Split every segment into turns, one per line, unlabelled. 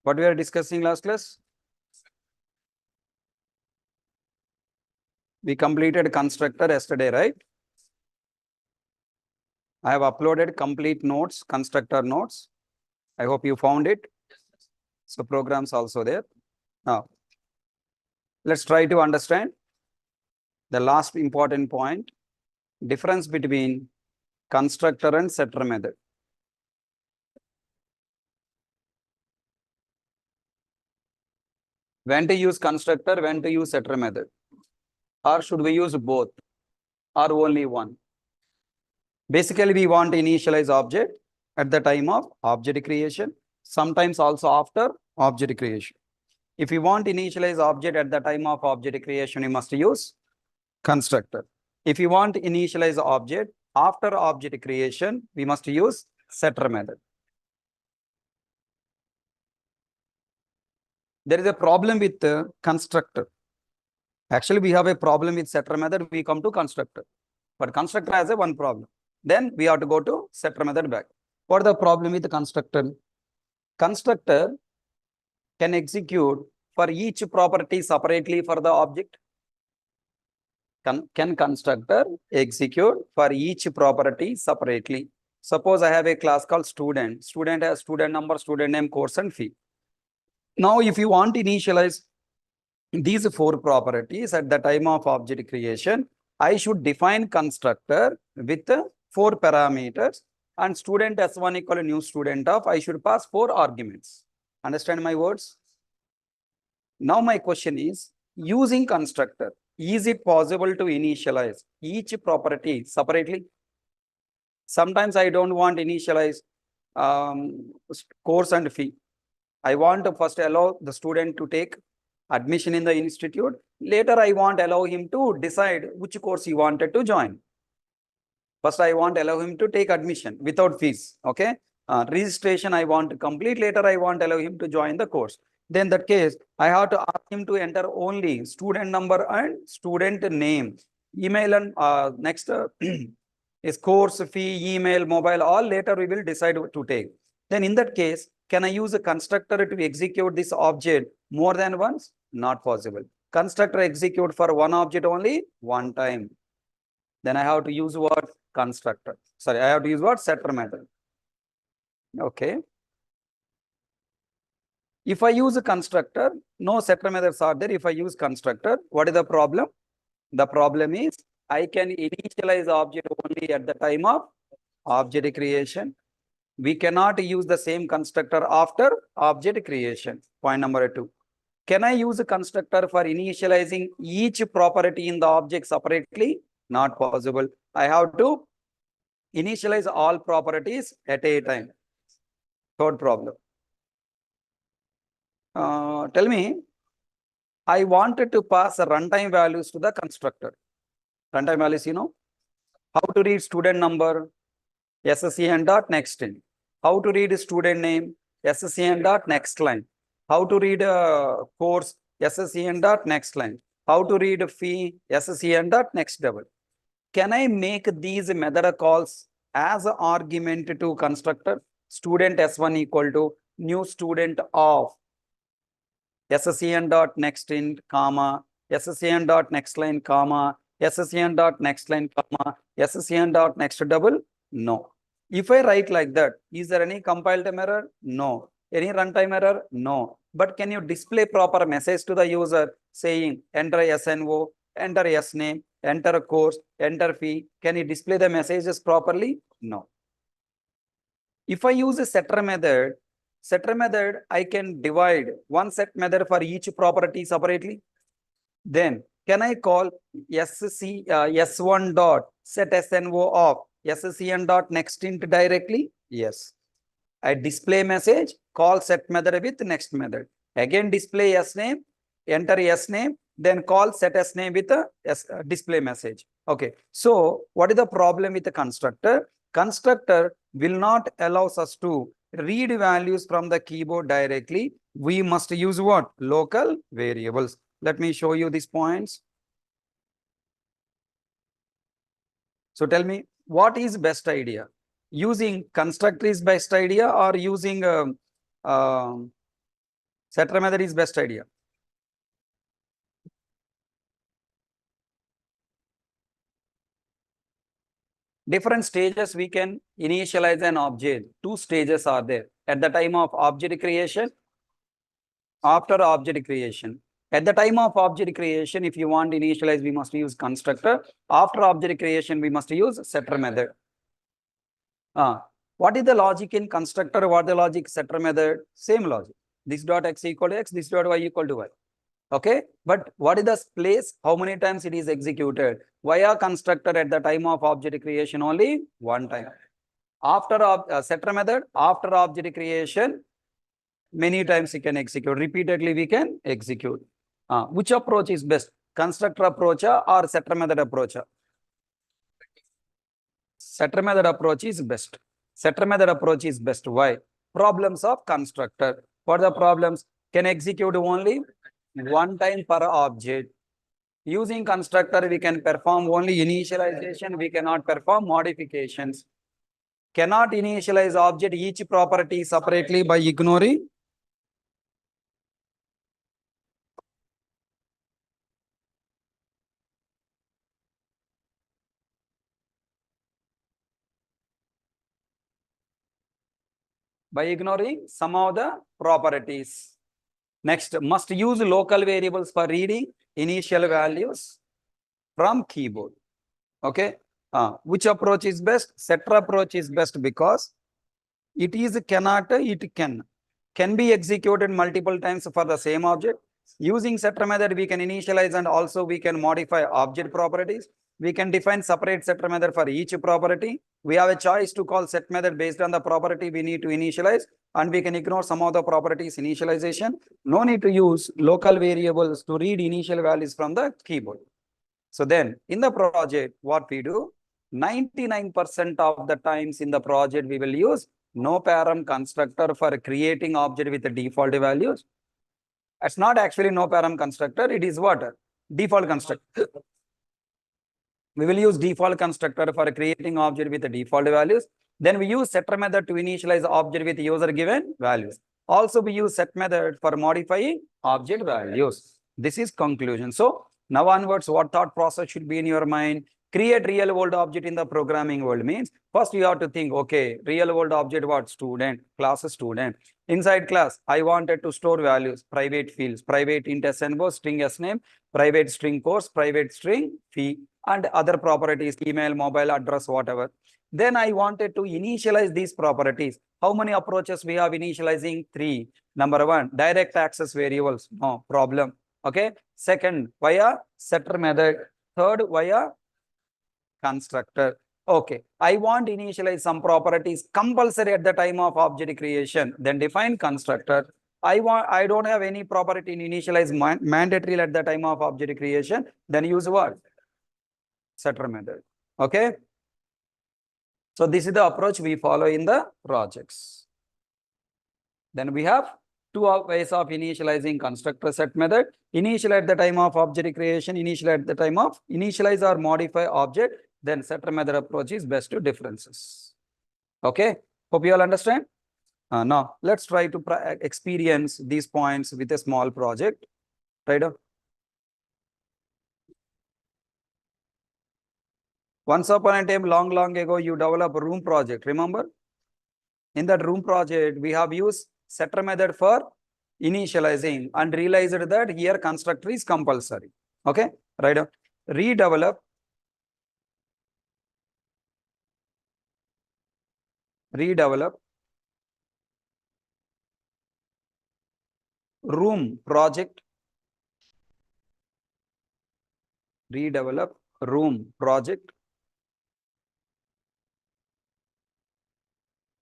What we are discussing last class? We completed constructor yesterday, right? I have uploaded complete notes, constructor notes. I hope you found it. So programs also there. Now, let's try to understand the last important point, difference between constructor and setter method. When to use constructor, when to use setter method? Or should we use both or only one? Basically, we want to initialize object at the time of object creation, sometimes also after object creation. If you want to initialize object at the time of object creation, you must use constructor. If you want to initialize object after object creation, we must use setter method. There is a problem with the constructor. Actually, we have a problem with setter method. We come to constructor, but constructor has a one problem. Then we have to go to setter method back. What is the problem with the constructor? Constructor can execute for each property separately for the object. Can constructor execute for each property separately? Suppose I have a class called student. Student has student number, student name, course, and fee. Now, if you want to initialize these four properties at the time of object creation, I should define constructor with four parameters, and student S1 equal to new student of, I should pass four arguments. Understand my words? Now my question is, using constructor, is it possible to initialize each property separately? Sometimes I don't want to initialize course and fee. I want to first allow the student to take admission in the institute. Later, I want to allow him to decide which course he wanted to join. First, I want to allow him to take admission without fees. Okay. Registration, I want to complete. Later, I want to allow him to join the course. Then that case, I have to ask him to enter only student number and student name. Email and next is course fee, email, mobile, all later we will decide to take. Then in that case, can I use a constructor to execute this object more than once? Not possible. Constructor execute for one object only one time. Then I have to use what? Constructor. Sorry, I have to use what? Setter method. Okay. If I use a constructor, no setter methods are there. If I use constructor, what is the problem? The problem is I can initialize object only at the time of object creation. We cannot use the same constructor after object creation. Point number 2. Can I use a constructor for initializing each property in the object separately? Not possible. I have to initialize all properties at a time. Third problem. Tell me, I wanted to pass runtime values to the constructor. Runtime values, you know, how to read student number, SSEN dot next in. How to read student name, SSEN dot next line. How to read course, SSEN dot next line. How to read fee, SSEN dot next double. Can I make these method calls as an argument to constructor? Student S1 equal to new student of SSEN dot next in, comma, SSEN dot next line, comma, SSEN dot next line, comma, SSEN dot next double? No. If I write like that, is there any compile time error? No. Any runtime error? No. But can you display proper message to the user saying enter SNO, enter S name, enter a course, enter fee? Can you display the messages properly? No. If I use a setter method, I can divide one set method for each property separately. Then can I call S1 dot set SNO of SSEN dot next int directly? Yes. I display message, call set method with next method. Again display S name, enter S name, then call set S name with a display message. Okay. So what is the problem with the constructor? Constructor will not allow us to read values from the keyboard directly. We must use what? Local variables. Let me show you these points. So tell me, what is best idea? Using constructor is best idea or using Setter method is best idea. Different stages we can initialize an object. Two stages are there. At the time of object creation, after object creation. At the time of object creation, if you want to initialize, we must use constructor. After object creation, we must use setter method. What is the logic in constructor? What the logic setter method? Same logic. This dot x equal to x, this dot y equal to y. Okay, but what is the place? How many times it is executed? Via constructor at the time of object creation only one time. After setter method, after object creation, many times we can execute. Repeatedly we can execute. Which approach is best? Constructor approach or setter method approach? Setter method approach is best. Setter method approach is best. Why? Problems of constructor. What are the problems? Can execute only one time per object. Using constructor, we can perform only initialization. We cannot perform modifications. Cannot initialize object each property separately by ignoring some of the properties. Next, must use local variables for reading initial values from keyboard. Okay. Which approach is best? Setter approach is best because it is cannot, it can be executed multiple times for the same object. Using setter method, we can initialize and also we can modify object properties. We can define separate setter method for each property. We have a choice to call set method based on the property we need to initialize, and we can ignore some of the properties initialization. No need to use local variables to read initial values from the keyboard. So then in the project, what we do, 99% of the times in the project, we will use no param constructor for creating object with the default values. It's not actually no param constructor. It is what? Default constructor. We will use default constructor for creating object with the default values. Then we use setter method to initialize object with user given values. Also, we use set method for modifying object values. This is conclusion. So now onwards, what thought process should be in your mind? Create real world object in the programming world means first you have to think, okay, real world object what? Student, class student. Inside class, I wanted to store values, private fields, private int snbo, string sname, private string course, private string fee, and other properties, email, mobile address, whatever. Then I wanted to initialize these properties. How many approaches we have initializing? 3. Number 1, direct access variables. No problem. Okay. Second, via setter method. Third, via constructor. Okay. I want to initialize some properties compulsory at the time of object creation. Then define constructor. I don't have any property in initialize mandatory at the time of object creation. Then use what? Setter method. Okay. So this is the approach we follow in the projects. Then we have two ways of initializing constructor set method. Initial at the time of object creation, initial at the time of initialize or modify object. Then setter method approach is best to differences. Okay. Hope you all understand. Now let's try to experience these points with a small project. Right. Once upon a time, long ago, you develop a room project. Remember? In that room project, we have used setter method for initializing and realized that here constructor is compulsory. Okay, right? Redevelop room project. Redevelop room project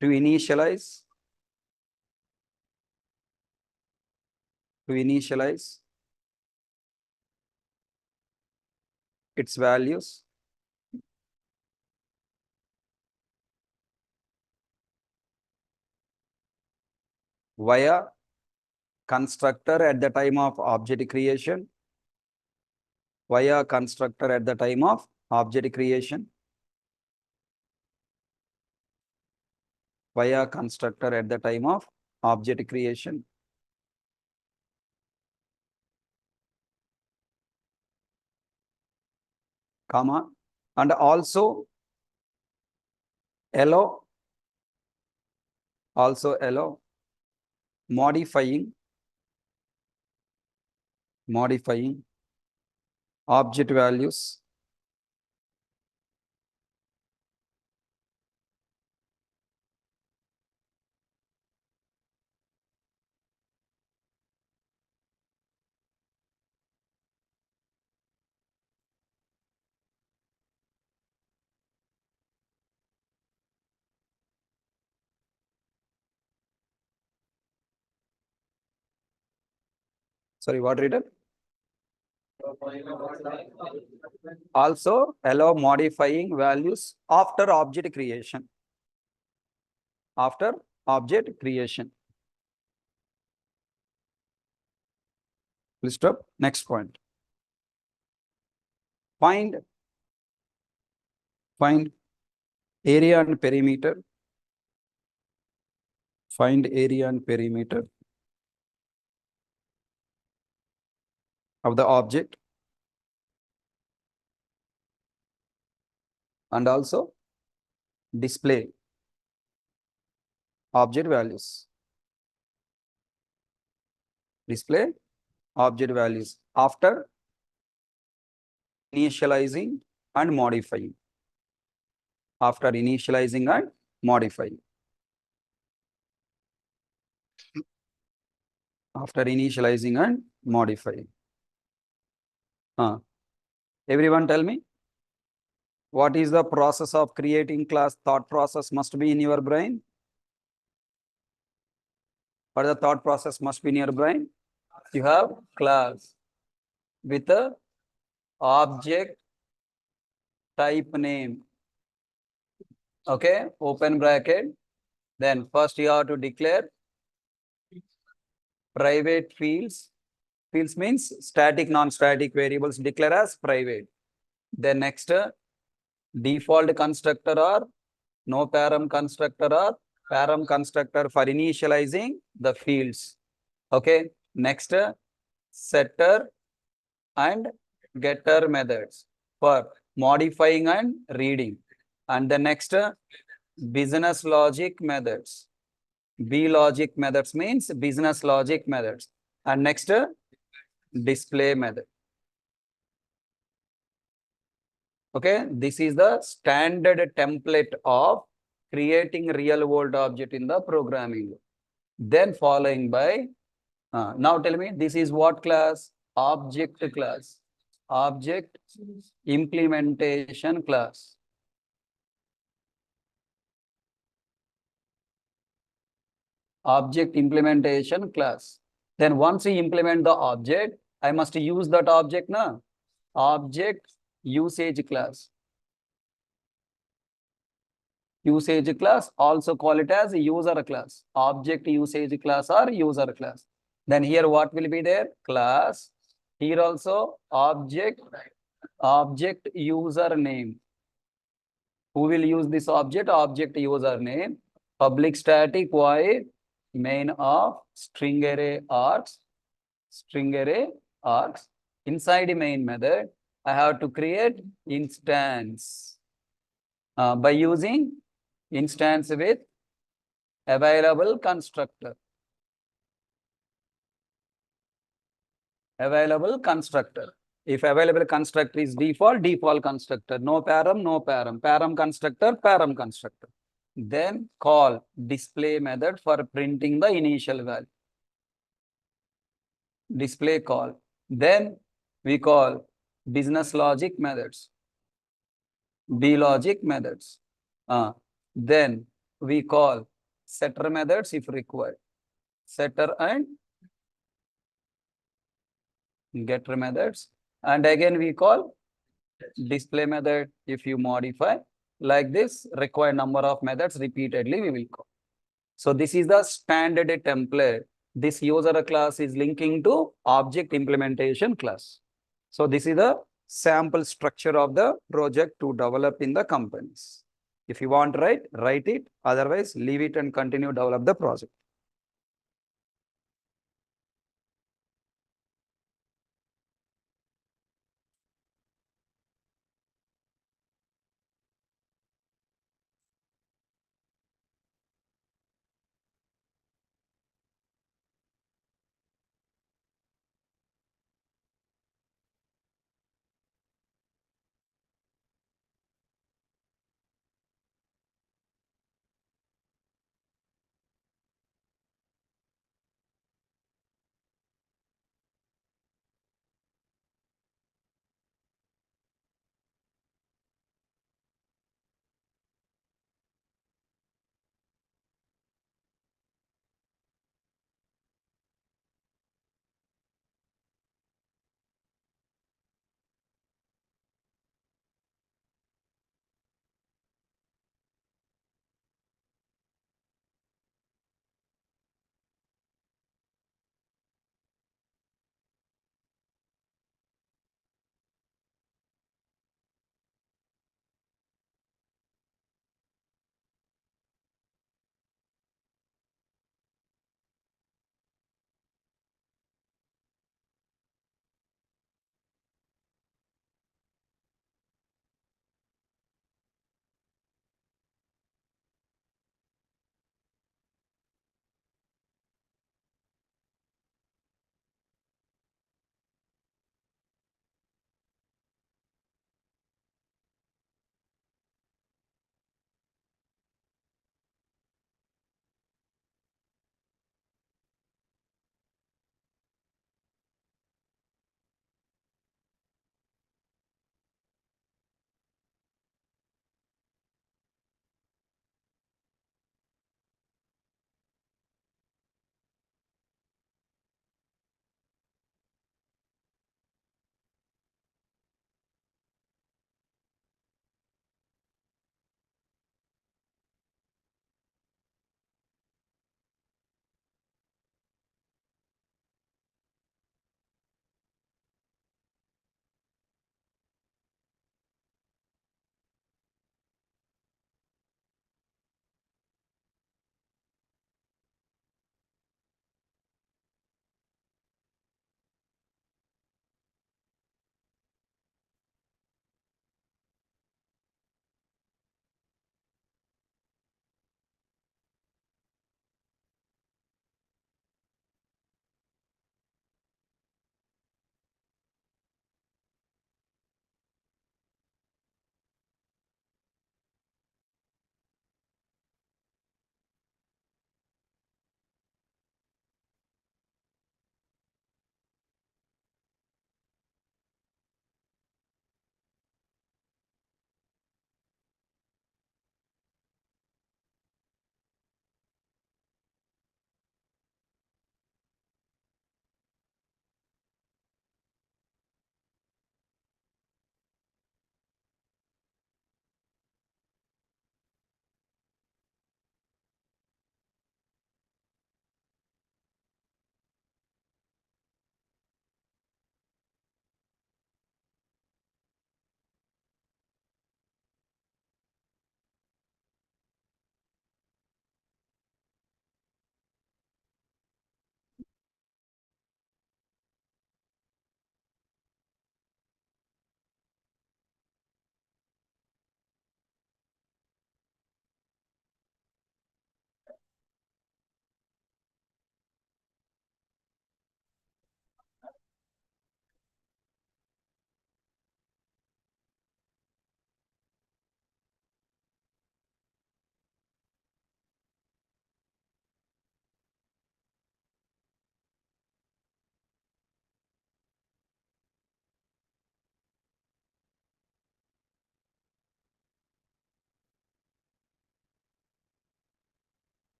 to initialize its values via constructor at the time of object creation, via constructor at the time of object creation, via constructor at the time of object creation. comma, and also allow modifying object values sorry, what written? Also allow modifying values after object creation. After object creation. Please stop. Next point. Find area and perimeter. Find area and perimeter of the object, and also display object values. Display object values after initializing and modifying. After initializing and modifying. After initializing and modifying. Everyone tell me, what is the process of creating class? Thought process must be in your brain. What the thought process must be in your brain? You have class with a object type name. Okay, open bracket. Then first you have to declare private fields. Fields means static, non-static variables declare as private. Then next, default constructor or no param constructor or param constructor for initializing the fields. Okay. Next, setter and getter methods for modifying and reading. And the next, business logic methods. B logic methods means business logic methods. And next, display method. Okay, this is the standard template of creating real world object in the programming. Then following by, now tell me, this is what class? Object class. Object implementation class. Object implementation class. Then once we implement the object, I must use that object now. Object usage class. Usage class, also call it as user class. Object usage class or user class. Then here what will be there? Class. Here also object username. Who will use this object? Object username. Public static void main of string array args. String array args. Inside the main method, I have to create instance by using instance with available constructor. Available constructor. If available constructor is default, default constructor. No param, no param. Param constructor, param constructor. Then call display method for printing the initial value. Display call. Then we call business logic methods. B logic methods. Then we call setter methods if required. Setter and getter methods. And again we call display method if you modify. Like this, required number of methods repeatedly we will call. So this is the standard template. This user class is linking to object implementation class. So this is the sample structure of the project to develop in the companies. If you want to write it. Otherwise, leave it and continue develop the project.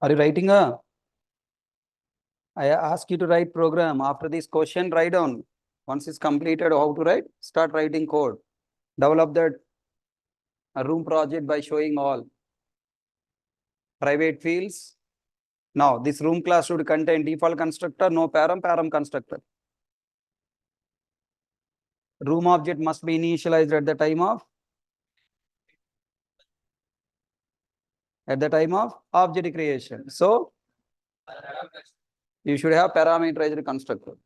Are you writing I ask you to write program. After this question, write down. Once it's completed, how to write? Start writing code. Develop that room project by showing all. Private fields. Now, this room class should contain default constructor, no param constructor. Room object must be initialized at the time of object creation. So, you should have parameterized constructor.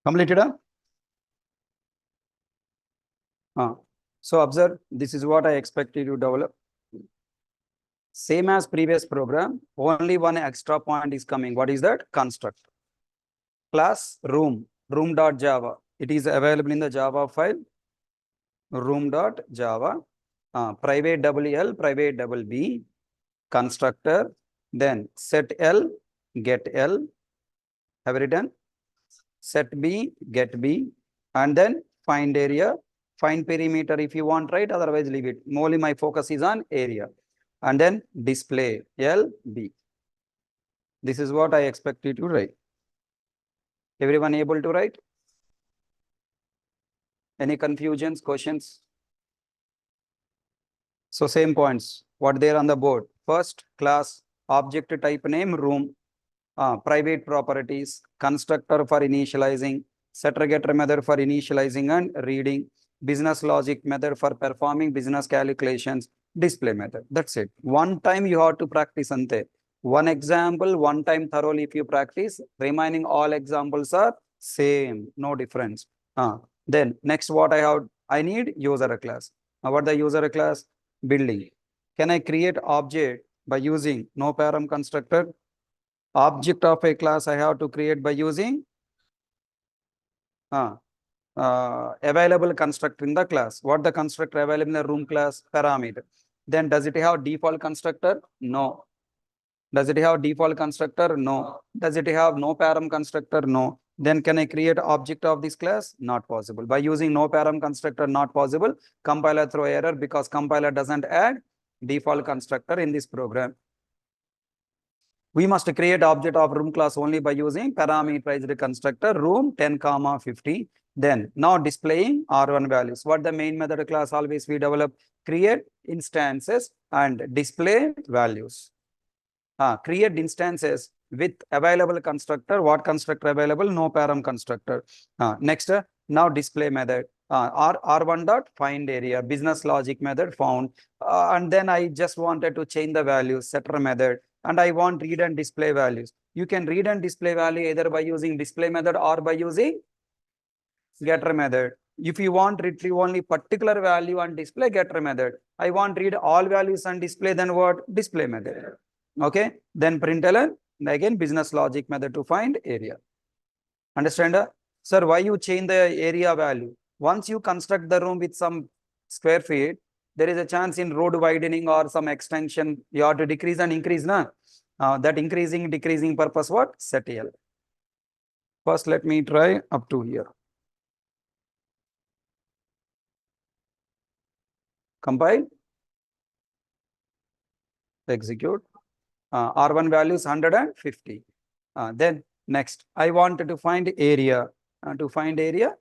Completed? So observe, this is what I expected to develop. Same as previous program, only one extra point is coming. What is that? Construct. Class room.java. It is available in the Java file, room.java. Private WL, private WB, constructor, then set L, get L. Have you written? Set B, get B, and then find area, find perimeter if you want, right? Otherwise, leave it. Mostly my focus is on area. And then display L, B. This is what I expect you to write. Everyone able to write? Any confusions, questions? So same points. What there on the board? First, class, object type name, room, private properties, constructor for initializing, setter getter method for initializing and reading, business logic method for performing business calculations, display method. That's it. One time you have to practice ante. One example, one time thoroughly if you practice, remaining all examples are same, no difference. Then next what I need user class. What the user class? Building. Can I create object by using no param constructor? Object of a class I have to create by using available constructor in the class. What the constructor available in the room class? Parameter. Then does it have default constructor? No. Does it have default constructor? No. Does it have no param constructor? No. Then can I create object of this class? Not possible. By using no param constructor, not possible. Compiler throw error because compiler doesn't add default constructor in this program. We must create object of room class only by using parameterized constructor room 10, 50. Then now displaying R1 values. What the main method class always we develop? Create instances and display values. Create instances with available constructor. What constructor available? No param constructor. Next, now display method. R1 dot find area, business logic method found. And then I just wanted to change the values, setter method. And I want read and display values. You can read and display value either by using display method or by using getter method. If you want retrieve only particular value and display, getter method. I want read all values and display, then what? Display method. Okay, then println, again business logic method to find area. Understand? Sir, why you change the area value? Once you construct the room with some square feet, there is a chance in road widening or some extension, you have to decrease and increase. That increasing, decreasing purpose, what? Set L. First, let me try up to here. Compile. Execute. R1 value is 150. Then next, I wanted to find area. To find area,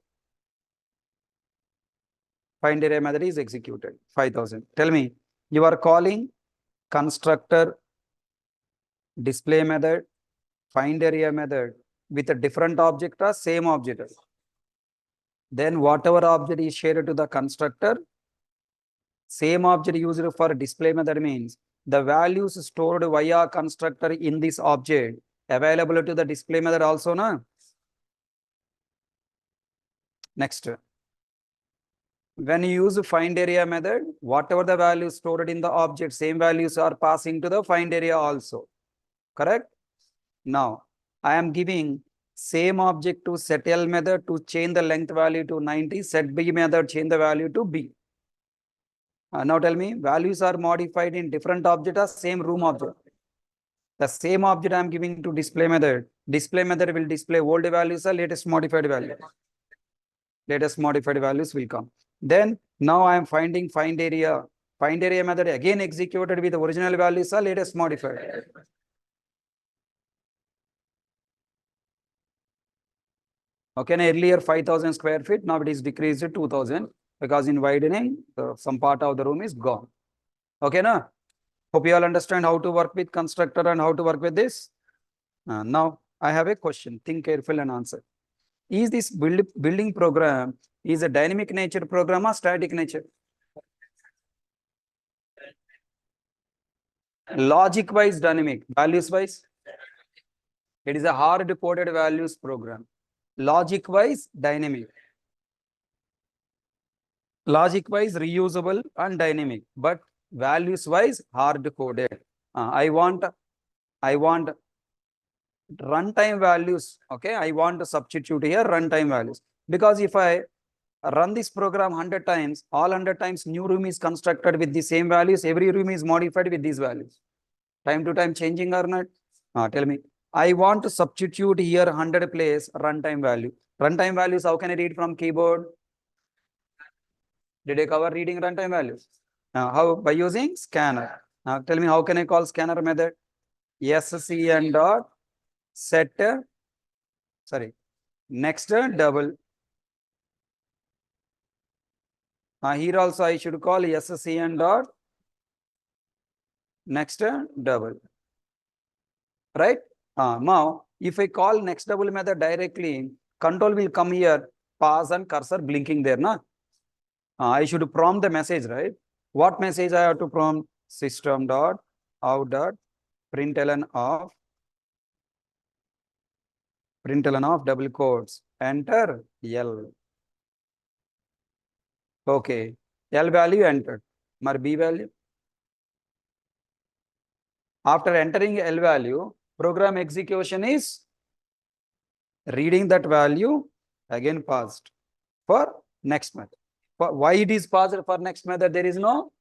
find area method is executed. 5000. Tell me, you are calling constructor, display method, find area method with a different object or same object. Then whatever object is shared to the constructor, same object used for display method means the values stored via constructor in this object available to the display method also, na? Next, when you use find area method, whatever the values stored in the object, same values are passing to the find area also. Correct? Now, I am giving same object to set L method to change the length value to 90, set B method change the value to B. Now tell me, values are modified in different object or same room object? The same object I am giving to display method. Display method will display old values or latest modified values. Latest modified values will come. Then now I am finding find area. Find area method again executed with the original values or latest modified. Okay, earlier 5000 square feet, now it is decreased to 2000 because in widening, some part of the room is gone. Okay, na? Hope you all understand how to work with constructor and how to work with this. Now, I have a question. Think careful and answer. Is this building program is a dynamic nature program or static nature? Logic wise dynamic, values wise. It is a hard coded values program. logic wise dynamic, logic wise reusable and dynamic, but values wise hard coded. I want runtime values. Okay, I want to substitute here runtime values, because if I run this program 100 times, all 100 times new room is constructed with the same values, every room is modified with these values, time to time changing or not? Tell me. I want to substitute here 100 place runtime value. Runtime values, how can I read from keyboard? Did I cover reading runtime values? How? By using scanner. Now tell me, how can I call scanner method? SCN dot set, sorry, next double. Here also I should call SCN dot next double. Right? Now, if I call next double method directly, control will come here, pause and cursor blinking there, na? I should prompt the message, right? What message I have to prompt? System dot out dot println of double quotes, enter L. Okay, L value entered. Mar B value. After entering L value, program execution is reading that value, again paused for next method. Why it is paused for next method? There is no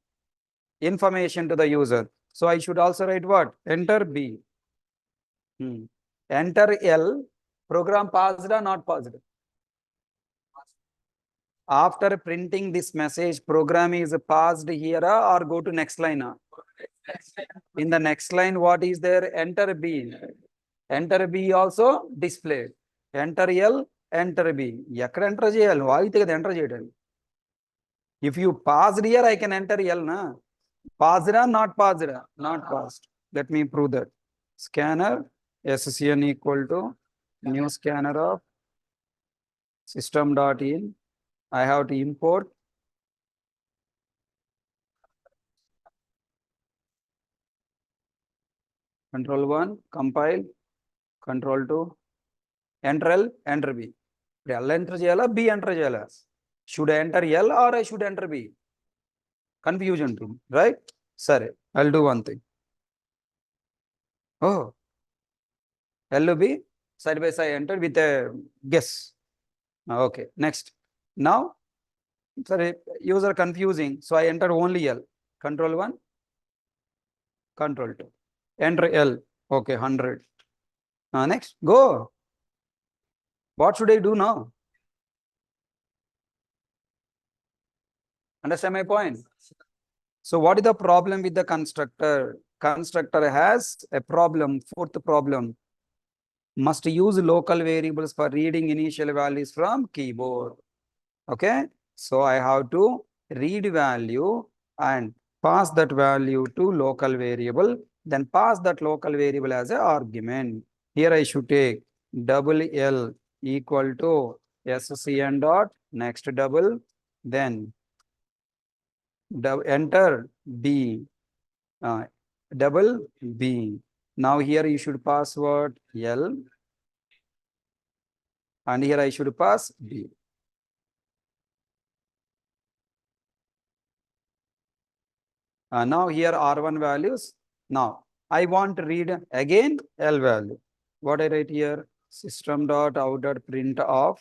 information to the user. So I should also write what? Enter B. Enter L. Program paused or not paused? After printing this message, program is paused here or go to next line? In the next line, what is there? Enter B. Enter B also displayed. Enter L, enter B. Ekkada enter cheyali? Vaagite kada enter cheyadani. If you paused here, I can enter L, na? Paused or not paused? Not paused. Let me prove that. Scanner SCN equal to new scanner of system.in. I have to import control 1, compile, control 2, enter L, enter B. L enter cheyala, B enter cheyala. Should I enter L or I should enter B? Confusion to me, right? Sorry, I'll do one thing. Oh, L B side by side entered with a guess. Okay, next. Now, sorry, user confusing. So I entered only L. Control 1, control 2. Enter L. Okay, 100. Next, go. What should I do now? Understand my point? So what is the problem with the constructor? Constructor has a problem, fourth problem. Must use local variables for reading initial values from keyboard. Okay. So I have to read value and pass that value to local variable, then pass that local variable as an argument. Here I should take double L equal to SCN dot next double, then enter B, double B. Now here you should pass what? L, and here I should pass B. Now here R1 values. Now I want to read again L value. What I write here? System dot out dot print of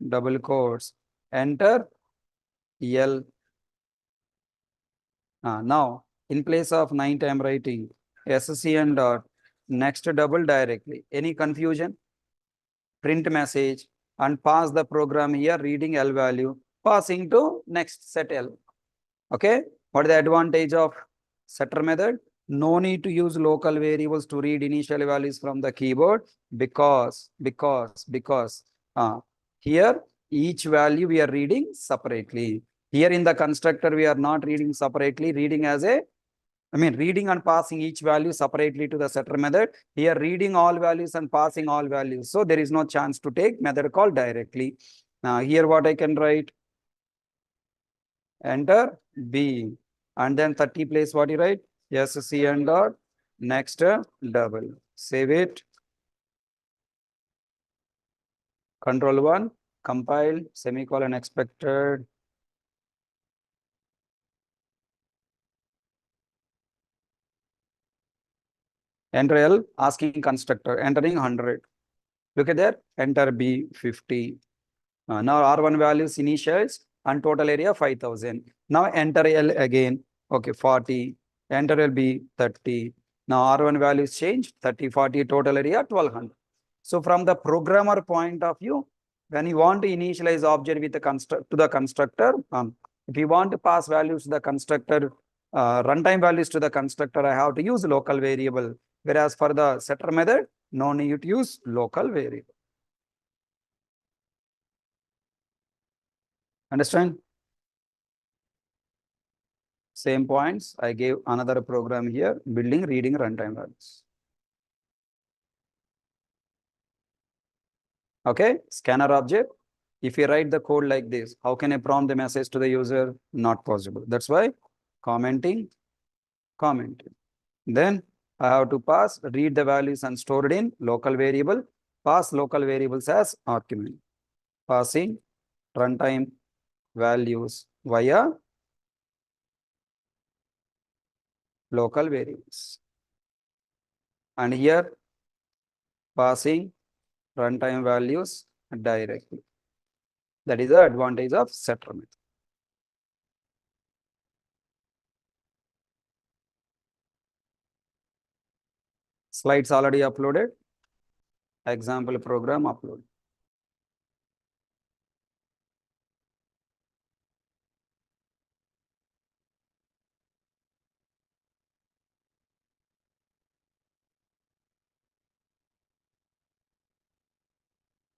double quotes, enter L. Now in place of 90 I am writing SCN dot next double directly. Any confusion? Print message and pass the program here reading L value, passing to next set L. Okay. What is the advantage of setter method? No need to use local variables to read initial values from the keyboard, because here each value we are reading separately. Here in the constructor we are not reading separately, reading as a reading and passing each value separately to the setter method. Here reading all values and passing all values. So there is no chance to take method call directly. Now here what I can write? Enter B. And then 30 place what you write? SCN dot next double. Save it. Control 1, compile, semicolon expected. Enter L, asking constructor, entering 100. Look at there, enter B 50. Now R1 values initialized and total area 5000. Now enter L again, okay, 40. Enter L B 30. Now R1 values change, 30, 40, total area 1200. So from the programmer point of view, when you want to initialize object with the constructor, if you want to pass values to the constructor, runtime values to the constructor, I have to use local variable. Whereas for the setter method, no need to use local variable. Understand? Same points. I gave another program here, building, reading, runtime values. Okay, scanner object. If you write the code like this, how can I prompt the message to the user? Not possible. That's why commenting. Then I have to pass, read the values and store it in local variable, pass local variables as argument, passing runtime values via local variables. And here passing runtime values directly. That is the advantage of setter method. Slides already uploaded. Example program upload.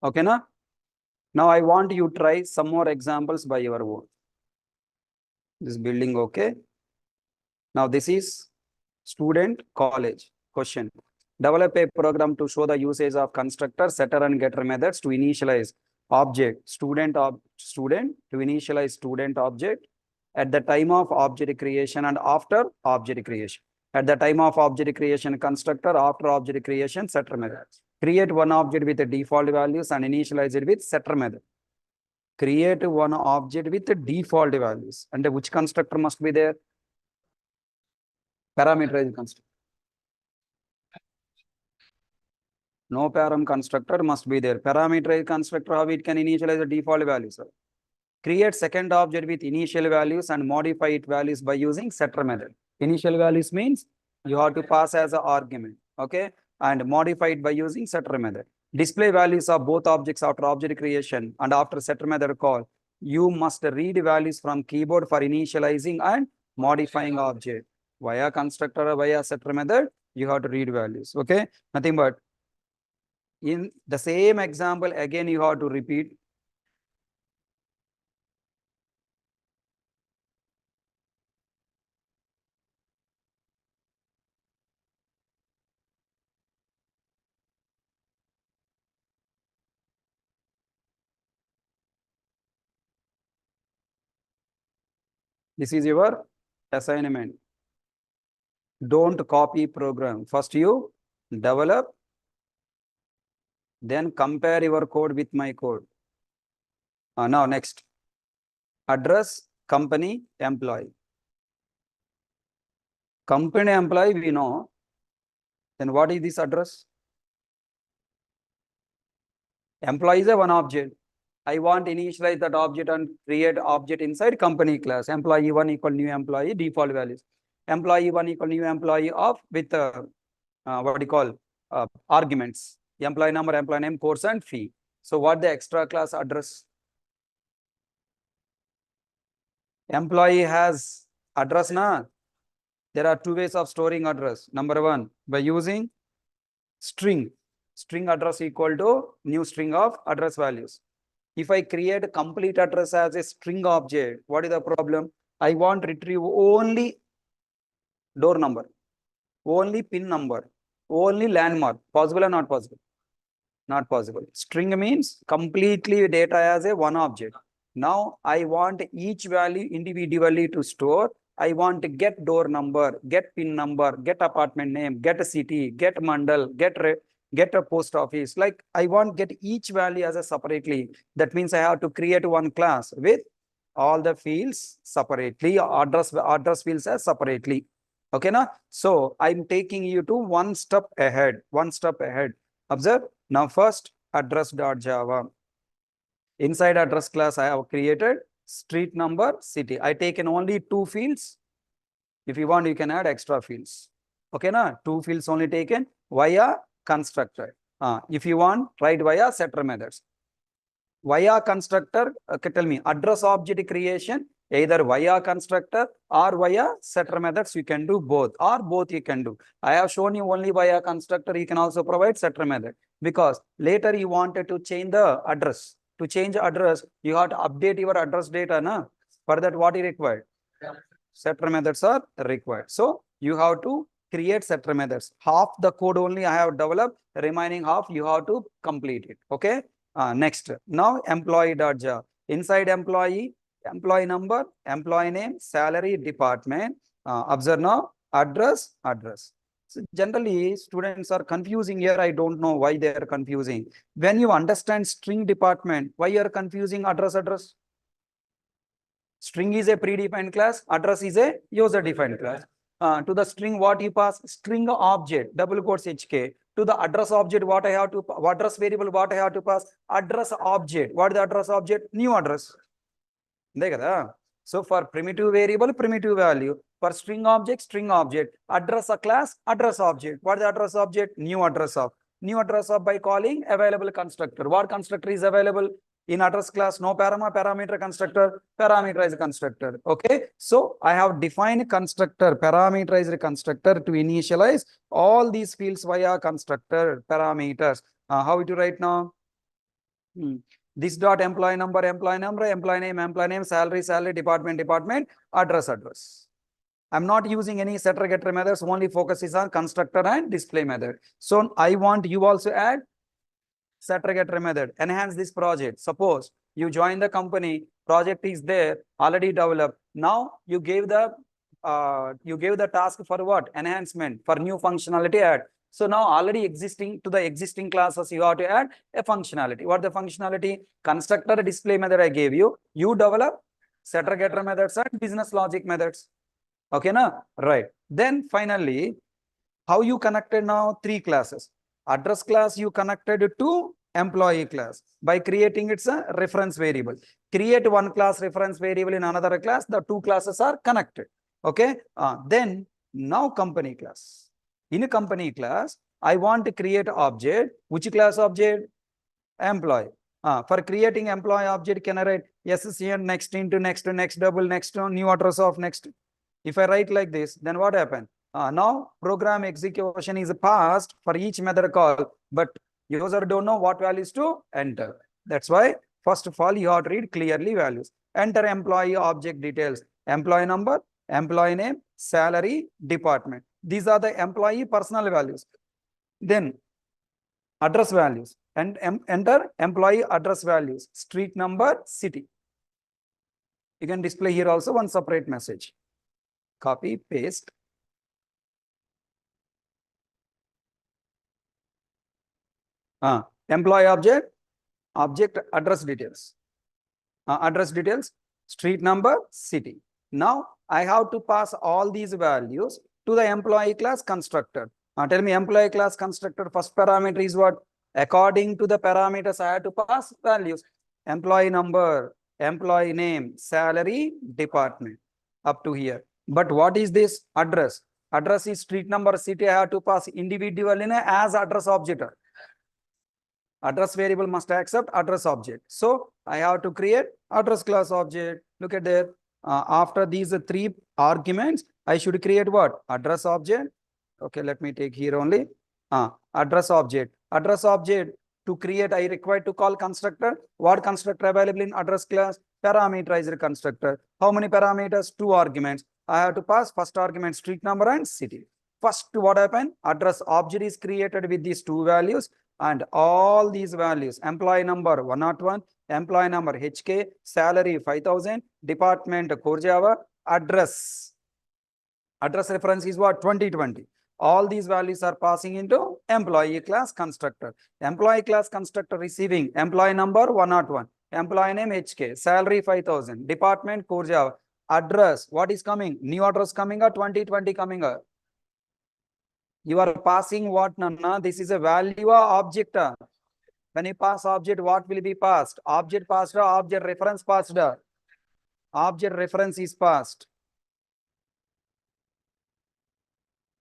Okay, na? Now I want you to try some more examples by your own. This building, okay. Now this is student college question. Develop a program to show the usage of constructor, setter and getter methods to initialize object, student to initialize student object at the time of object creation and after object creation. At the time of object creation, constructor, after object creation, setter method. Create one object with the default values and initialize it with setter method. Create one object with the default values. And which constructor must be there? Parameterized constructor. No param constructor must be there. Parameterized constructor, how it can initialize the default values. Create second object with initial values and modify its values by using setter method. Initial values means you have to pass as an argument, okay? And modify it by using setter method. Display values of both objects after object creation and after setter method call. You must read values from keyboard for initializing and modifying object. Via constructor or via setter method, you have to read values, okay? Nothing but in the same example, again, you have to repeat. This is your assignment. Don't copy program. First you develop, then compare your code with my code. Now next, address, company, employee. Company employee we know. Then what is this address? Employee is a one object. I want to initialize that object and create object inside company class. Employee 1 equal new employee, default values. Employee 1 equal new employee of with what do you call arguments. Employee number, employee name, course and fee. So what the extra class address? Employee has address na. There are two ways of storing address. Number one, by using string. String address equal to new string of address values. If I create a complete address as a string object, what is the problem? I want to retrieve only door number, only pin number, only landmark. Possible or not possible? Not possible. String means completely data as a one object. Now I want each value individually to store. I want to get door number, get pin number, get apartment name, get a city, get mandal, get get a post office. Like I want get each value as a separately. That means I have to create one class with all the fields separately, address fields as separately. Okay, na? So I'm taking you to one step ahead. Observe now. First, address.java. Inside address class, I have created street number, city. I taken only two fields. If you want, you can add extra fields. Okay, na? Two fields only taken via constructor. If you want, write via setter methods. Via constructor, okay, tell me, address object creation, either via constructor or via setter methods, you can do both, or both you can do. I have shown you only via constructor, you can also provide setter method, because later you wanted to change the address. To change address, you have to update your address data, na? For that, what is required? Setter methods are required. So you have to create setter methods. Half the code only I have developed, remaining half you have to complete it. Okay. Next, now employee.java. Inside employee, employee number, employee name, salary, department. Observe now, address. So generally, students are confusing here. I don't know why they are confusing. When you understand string department, why you are confusing address? String is a predefined class, address is a user-defined class. To the string, what you pass? String object, double quotes HK. To the address object, what I have to, address variable, what I have to pass? Address object. What is the address object? New address. So for primitive variable, primitive value. For string object, address a class, address object. What is the address object? New address of. New address of by calling available constructor. What constructor is available? In address class, no parameter constructor, parameterized constructor. Okay. So I have defined constructor, parameterized constructor to initialize all these fields via constructor parameters. How to write now? This dot employee number, employee name, salary, department, address. I'm not using any setter getter methods, only focus is on constructor and display method. So I want you also add setter getter method, enhance this project. Suppose you join the company, project is there, already developed. Now you gave the task for what? Enhancement, for new functionality add. So now already existing to the existing classes, you have to add a functionality. What the functionality? Constructor display method I gave you. You develop setter getter methods and business logic methods. Okay, na? Right. Then finally, how you connected now? Three classes. Address class you connected to employee class by creating its a reference variable. Create one class reference variable in another class. The two classes are connected. Okay. Then now company class. In a company class, I want to create object. Which class object? Employee. For creating employee object, can I write SCN next into next double next new address of next? If I write like this, then what happens? Now program execution is passed for each method call, but user don't know what values to enter. That's why first of all you have to read clearly values. Enter employee object details, employee number, employee name, salary, department. These are the employee personal values. Then address values and enter employee address values, street number, city. You can display here also one separate message. Copy, paste. Employee object address details. Address details, street number, city. Now I have to pass all these values to the employee class constructor. Tell me, employee class constructor first parameter is what? According to the parameters, I have to pass values. Employee number, employee name, salary, department, up to here. But what is this? Address. Address is street number, city. I have to pass individual in as address object. Address variable must accept address object. So I have to create address class object. Look at there. After these three arguments, I should create what? Address object. Okay, let me take here only. Address object. Address object to create, I require to call constructor. What constructor available in address class? Parameterized constructor. How many parameters? Two arguments. I have to pass first argument street number and city. First, what happened? Address object is created with these two values. And all these values, employee number 101, employee number HK, salary 5,000, department core Java, address reference is what? 2020. All these values are passing into employee class constructor. Employee class constructor receiving employee number 101, employee name HK, salary 5,000, department core Java, address, what is coming? New address coming or 2020 coming or? You are passing what, Nana? This is a value or object. When you pass object, what will be passed? Object passed or object reference passed? Object reference is passed.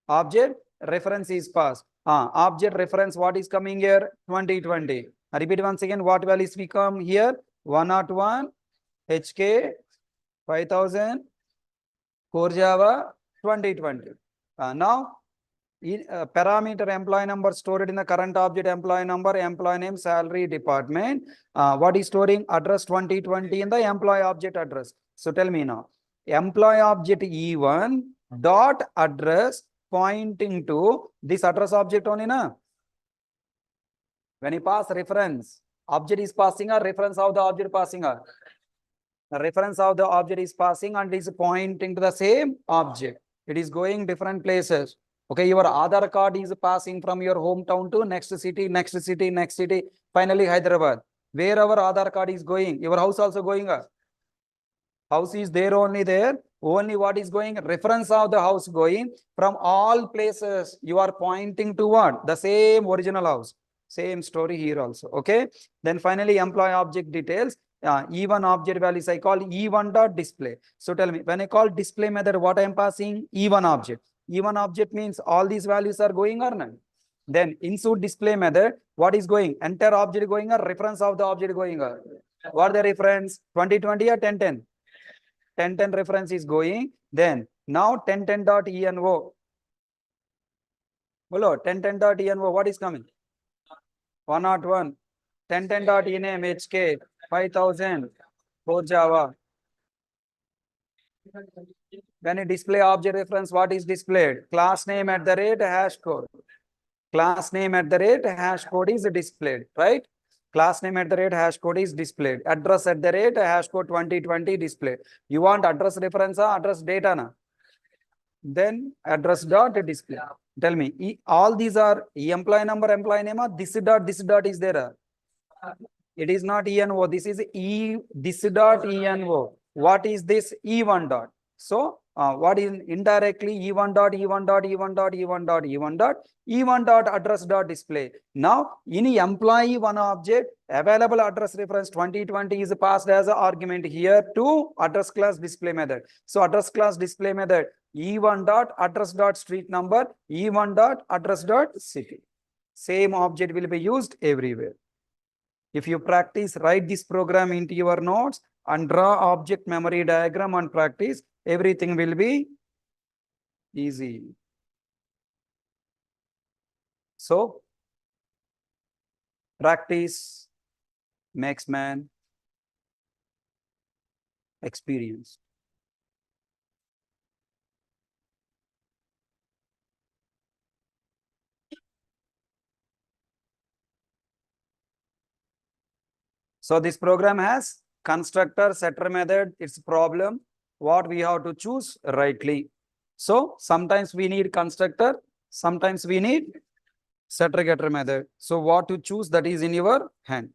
Object reference is passed. Object reference, what is coming here? 2020. I repeat once again, what values we come here? 101, HK, 5,000, core Java, 2020. Now, parameter employee number stored in the current object employee number, employee name, salary, department. What is storing? Address 2020 in the employee object address. So tell me now, employee object E1 dot address pointing to this address object only, na? When you pass reference, object is passing a reference of the object passing a. The reference of the object is passing and is pointing to the same object. It is going different places. Okay, your Aadhaar card is passing from your hometown to next city, next city, next city, finally Hyderabad. Wherever Aadhaar card is going, your house also going. House is there only there. Only what is going? Reference of the house going from all places. You are pointing to what? The same original house. Same story here also. Okay. Then finally, employee object details. E1 object values I call E1 dot display. So tell me, when I call display method, what I am passing? E1 object. E1 object means all these values are going or not? Then insert display method, what is going? Enter object going or reference of the object going or? What the reference? 2020 or 1010? 1010 reference is going. Then now 1010.envo. Hello, 1010.envo. What is coming? 101. 1010.ename HK 5,000 for Java. When you display object reference, what is displayed? Class name at the rate hash code. Class name at the rate hash code is displayed, right? Class name at the rate hash code is displayed. Address at the rate hash code 2020 displayed. You want address reference or address data? Na? Then address dot display. Tell me, all these are employee number, employee name, or this dot is there? It is not ENO. This is this dot ENO. What is this E1 dot? So what is indirectly E1 dot E1 dot E1 dot E1 dot E1 dot E1 dot address dot display. Now in employee one object available address reference 2020 is passed as an argument here to address class display method. So address class display method E1 dot address dot street number E1 dot address dot city. Same object will be used everywhere. If you practice, write this program into your notes and draw object memory diagram and practice, everything will be easy. So, practice makes man experienced. So this program has constructor, setter method, its problem, what we have to choose rightly. So sometimes we need constructor, sometimes we need setter getter method. So what to choose, that is in your hand.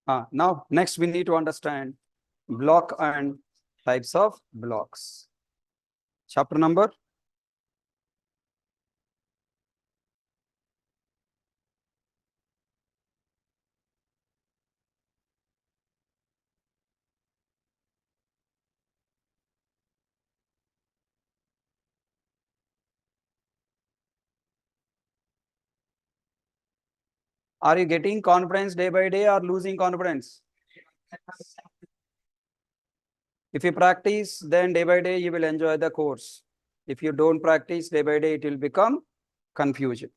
Now, next we need to understand block and types of blocks. Chapter number? Are you getting confidence day by day or losing confidence? If you practice, then day by day you will enjoy the course. If you don't practice, day by day it will become confusion.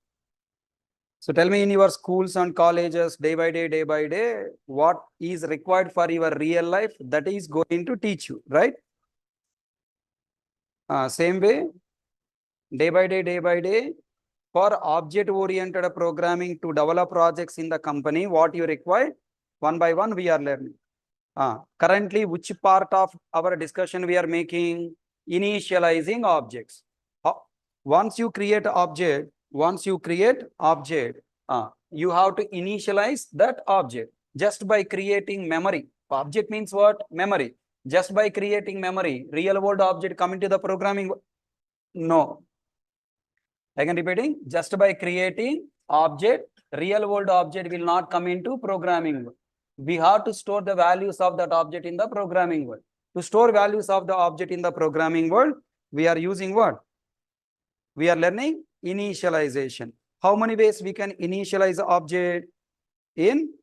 So tell me, in your schools and colleges, day by day, what is required for your real life, that is going to teach you, right? Same way, day by day, for object-oriented programming to develop projects in the company, what you require, one by one we are learning. Currently, which part of our discussion we are making? Initializing objects. Once you create object, you have to initialize that object just by creating memory. Object means what? Memory. Just by creating memory, real world object come into the programming. No. Again repeating, just by creating object, real world object will not come into programming. We have to store the values of that object in the programming world. To store values of the object in the programming world, we are using what? We are learning initialization. How many ways we can initialize the object? In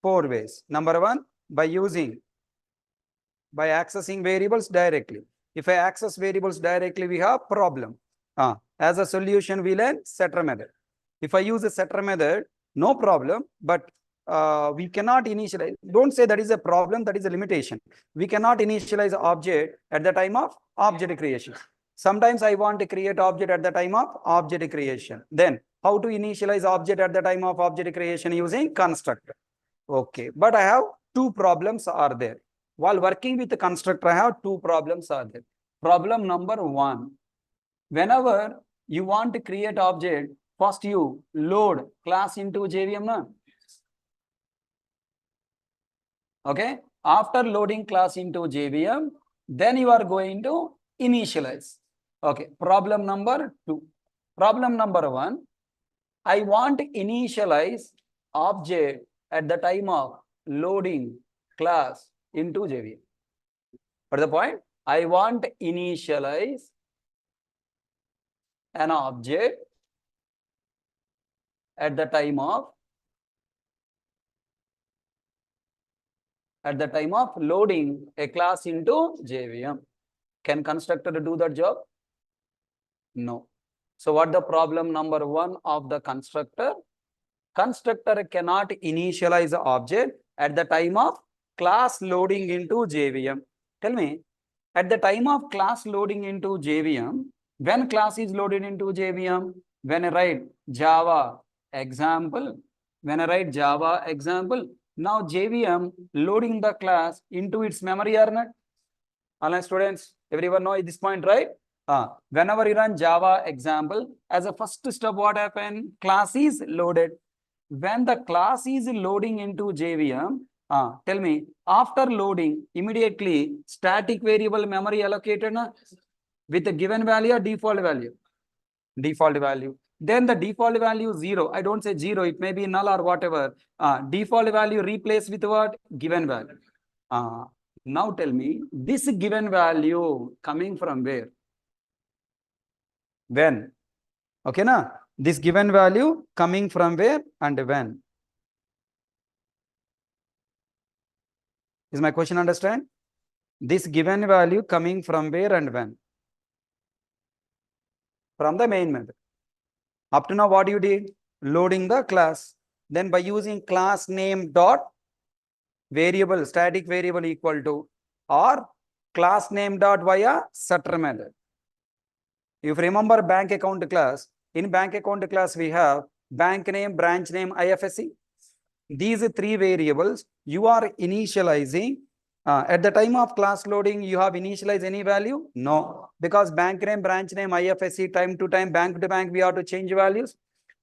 4 ways. Number 1, by accessing variables directly. If I access variables directly, we have problem. As a solution, we learn setter method. If I use a setter method, no problem, but we cannot initialize. Don't say that is a problem, that is a limitation. We cannot initialize object at the time of object creation. Sometimes I want to create object at the time of object creation. Then how to initialize object at the time of object creation? Using constructor. Okay, but I have 2 problems are there. While working with the constructor, I have 2 problems are there. Problem number 1, whenever you want to create object, first you load class into JVM. Na? Okay, after loading class into JVM, then you are going to initialize. Okay, problem number 2. Problem number 1, I want to initialize object at the time of loading class into JVM. What is the point? I want to initialize an object at the time of loading a class into JVM. Can constructor do that job? No. So what the problem number 1 of the constructor? Constructor cannot initialize the object at the time of class loading into JVM. Tell me, at the time of class loading into JVM, when class is loaded into JVM? When I write Java example, now JVM loading the class into its memory or not? Online students, everyone know at this point, right? Whenever you run Java example, as a first step, what happened? Class is loaded. When the class is loading into JVM, tell me, after loading, immediately static variable memory allocated na? With a given value or default value? Default value. Then the default value 0. I don't say 0, it may be null or whatever. Default value replaced with what? Given value. Now tell me, this given value coming from where? When? Okay, na? This given value coming from where and when? Is my question understand? This given value coming from where and when? From the main method. Up to now, what you did? Loading the class. Then by using class name dot variable, static variable equal to, or class name dot via setter method. If you remember bank account class, in bank account class we have bank name, branch name, IFSC. These 3 variables you are initializing. At the time of class loading, you have initialized any value? No, because bank name, branch name, IFSC, time to time, bank to bank, we have to change values.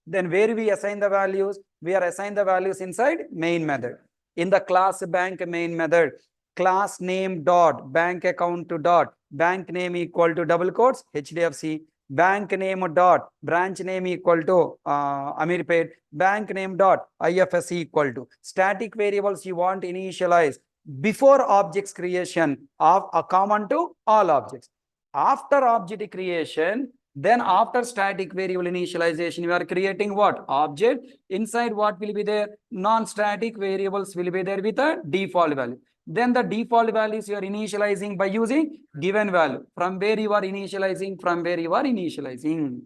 Then where we assign the values? We are assigning the values inside main method. In the class bank main method, class name dot bank account dot bank name equal to double quotes HDFC, bank name dot branch name equal to Amirpet, bank name dot IFSC equal to static variables you want initialize before objects creation of a common to all objects. After object creation, then after static variable initialization, you are creating what? Object. Inside what will be there? Non-static variables will be there with a default value. Then the default values you are initializing by using given value. From where you are initializing, from where you are initializing.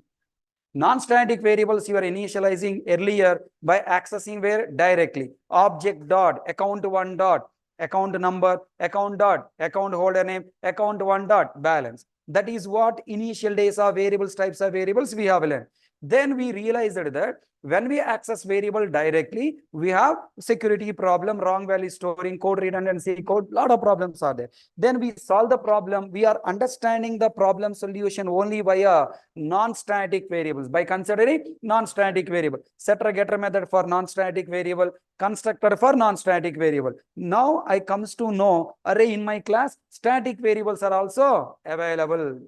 Non-static variables you are initializing earlier by accessing where directly. Object dot, account one dot, account number, account dot, account holder name, account one dot, balance. That is what initial days of variables, types of variables we have learned. Then we realized that when we access variable directly, we have security problem, wrong value storing, code redundancy, code, lot of problems are there. Then we solve the problem. We are understanding the problem solution only via non-static variables by considering non-static variable. Setter getter method for non-static variable, constructor for non-static variable. Now I comes to know array in my class, static variables are also available.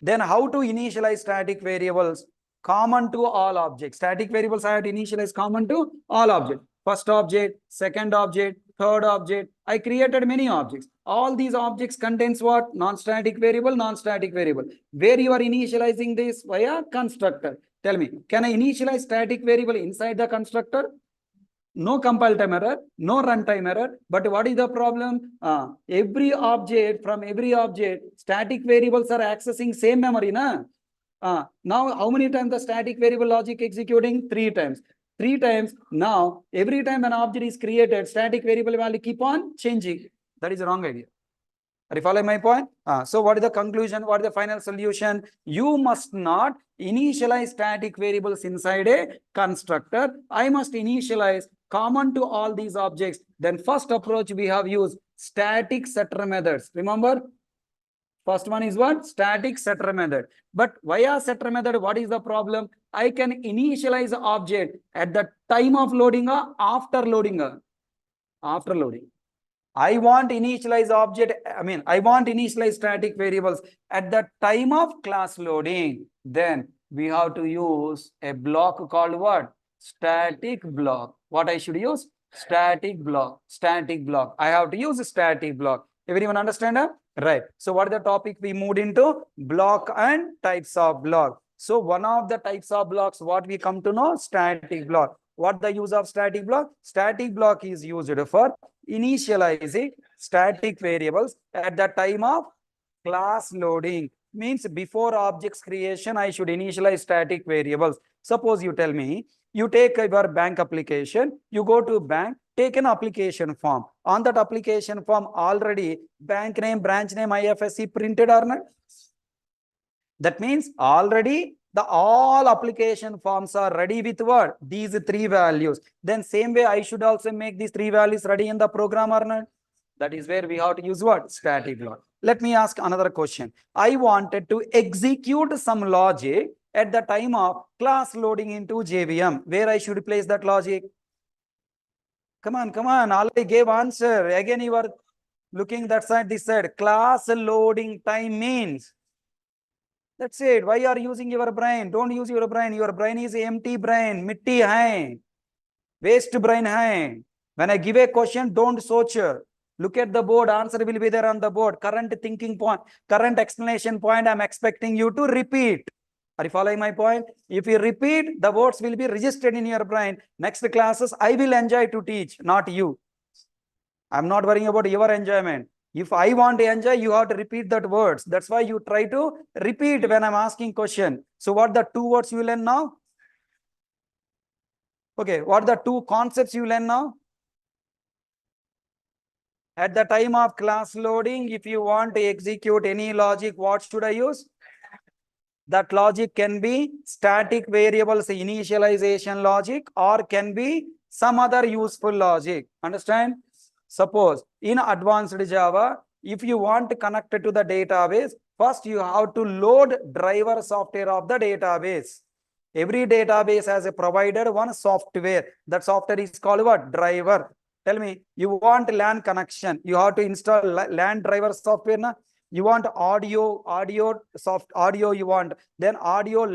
Then how to initialize static variables? Common to all objects. Static variables I have to initialize common to all objects. First object, second object, third object. I created many objects. All these objects contains what? Non-static variable, non-static variable. Where you are initializing this? Via constructor. Tell me, can I initialize static variable inside the constructor? No compile time error, no runtime error. But what is the problem? Every object, from every object, static variables are accessing same memory, na? Now, how many times the static variable logic executing? 3 times. 3 times. Now, every time an object is created, static variable value keep on changing. That is a wrong idea. Are you following my point? So what is the conclusion? What is the final solution? You must not initialize static variables inside a constructor. I must initialize common to all these objects. Then first approach we have used static setter methods. Remember? First one is what? Static setter method. But via setter method, what is the problem? I can initialize the object at the time of loading or after loading. After loading. I want initialize object, I want initialize static variables at the time of class loading. Then we have to use a block called what? Static block. What I should use? Static block. Static block. I have to use a static block. Everyone understand that? Right. So what is the topic we moved into? Block and types of block. So one of the types of blocks, what we come to know? Static block. What the use of static block? Static block is used for initializing static variables at the time of class loading. Means before objects creation, I should initialize static variables. Suppose you tell me, you take your bank application, you go to bank, take an application form. On that application form, already bank name, branch name, IFSC printed or not? That means already the all application forms are ready with what? These 3 values. Then same way I should also make these 3 values ready in the program or not? That is where we have to use what? Static block. Let me ask another question. I wanted to execute some logic at the time of class loading into JVM. Where I should place that logic? Come on, come on. Already gave answer. Again, you are looking that side, this side. Class loading time means. That's it. Why are you using your brain? Don't use your brain. Your brain is empty brain. Mitti hai. Waste brain hai. When I give a question, don't search. Look at the board. Answer will be there on the board. Current thinking point, current explanation point, I'm expecting you to repeat. Are you following my point? If you repeat, the words will be registered in your brain. Next classes, I will enjoy to teach, not you. I'm not worrying about your enjoyment. If I want to enjoy, you have to repeat that words. That's why you try to repeat when I'm asking question. So what the 2 words you learn now? Okay, what the 2 concepts you learn now? At the time of class loading, if you want to execute any logic, what should I use? That logic can be static variables initialization logic or can be some other useful logic. Understand? Suppose in advanced Java, if you want to connect it to the database, first you have to load driver software of the database. Every database has a provided one software. That software is called what? Driver. Tell me, you want LAN connection. You have to install LAN driver software. Na? You want audio you want. Then audio